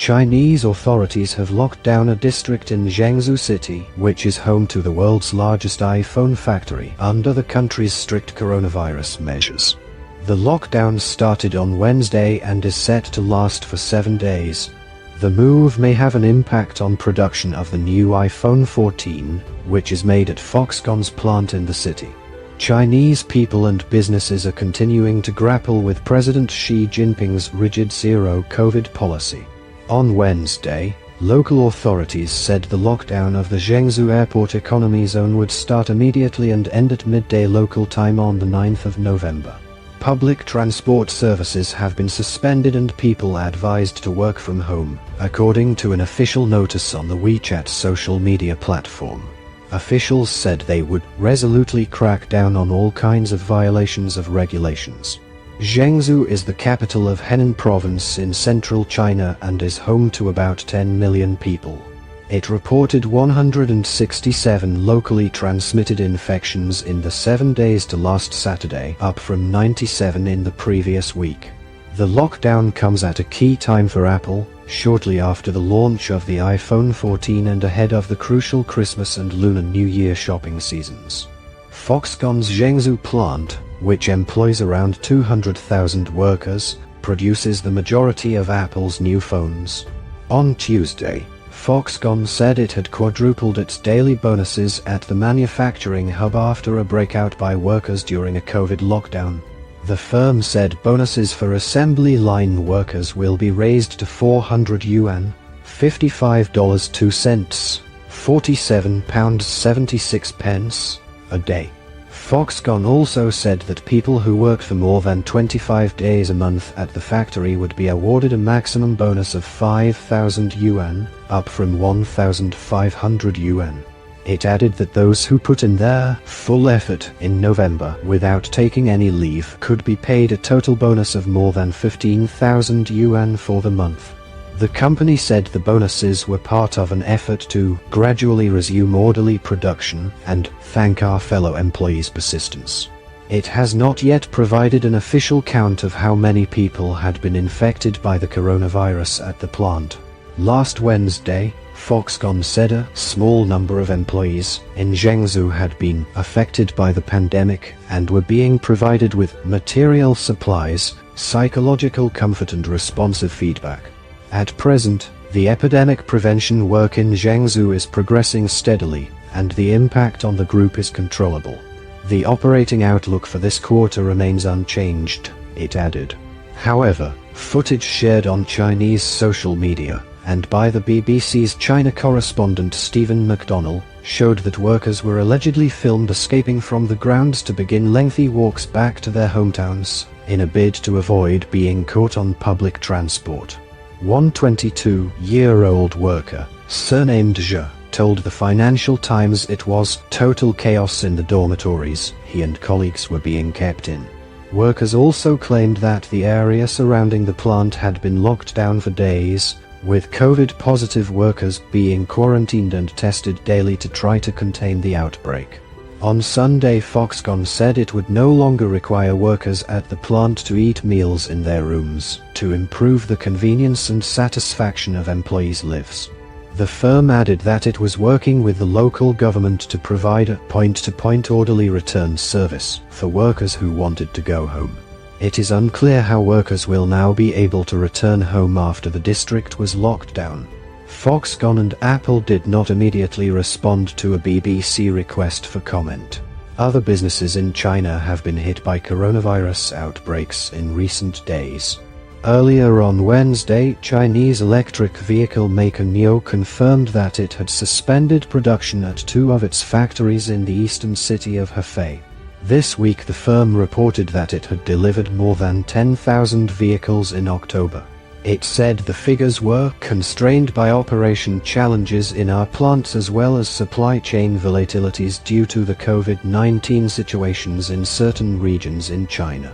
Chinese authorities have locked down a district in Jiangsu City, which is home to the world's largest iPhone factory, under the country's strict coronavirus measures. The lockdown started on Wednesday and is set to last for 7 days. The move may have an impact on production of the new iPhone 14, which is made at Foxconn's plant in the city. Chinese people and businesses are continuing to grapple with President Xi Jinping's rigid zero-COVID policy. On Wednesday, local authorities said the lockdown of the Jiangsu Airport Economy Zone would start immediately and end at midday local time on the 9th of November. Public transport services have been suspended and people advised to work from home, according to an official notice on the WeChat social media platform. Officials said they would resolutely crack down on all kinds of violations of regulations. Jiangsu is the capital of Henan province in central China and is home to about 10 million people. It reported 167 locally transmitted infections in the 7 days to last Saturday, up from 97 in the previous week. The lockdown comes at a key time for Apple, shortly after the launch of the iPhone 14 and ahead of the crucial Christmas and Lunar New Year shopping seasons. Foxconn's Jiangsu plant, which employs around 200,000 workers, produces the majority of Apple's new phones. On Tuesday, Foxconn said it had quadrupled its daily bonuses at the manufacturing hub after a breakout by workers during a COVID lockdown. The firm said bonuses for assembly line workers will be raised to 400 yuan, $55.02, £47.76 a day. Foxconn also said that people who worked for more than 25 days a month at the factory would be awarded a maximum bonus of 5,000 yuan, up from 1,500 yuan. It added that those who put in their full effort in November without taking any leave could be paid a total bonus of more than 15,000 yuan for the month. The company said the bonuses were part of an effort to gradually resume orderly production and thank our fellow employees' persistence. It has not yet provided an official count of how many people had been infected by the coronavirus at the plant. Last Wednesday, Foxconn said a small number of employees in Jiangsu had been affected by the pandemic and were being provided with material supplies, psychological comfort and responsive feedback. At present, the epidemic prevention work in Jiangsu is progressing steadily, and the impact on the group is controllable. The operating outlook for this quarter remains unchanged, it added. However, footage shared on Chinese social media and by the BBC's China correspondent Stephen McDonnell showed that workers were allegedly filmed escaping from the grounds to begin lengthy walks back to their hometowns, in a bid to avoid being caught on public transport. One 22-year-old worker, surnamed Zhe, told the Financial Times it was total chaos in the dormitories he and colleagues were being kept in. Workers also claimed that the area surrounding the plant had been locked down for days, with COVID-positive workers being quarantined and tested daily to try to contain the outbreak. On Sunday, Foxconn said it would no longer require workers at the plant to eat meals in their rooms, to improve the convenience and satisfaction of employees' lives. The firm added that it was working with the local government to provide a point-to-point orderly return service for workers who wanted to go home. It is unclear how workers will now be able to return home after the district was locked down. Foxconn and Apple did not immediately respond to a BBC request for comment. Other businesses in China have been hit by coronavirus outbreaks in recent days. Earlier on Wednesday, Chinese electric vehicle maker NIO confirmed that it had suspended production at 2 of its factories in the eastern city of Hefei. This week the firm reported that it had delivered more than 10,000 vehicles in October. It said the figures were constrained by operation challenges in our plants as well as supply chain volatilities due to the COVID-19 situations in certain regions in China.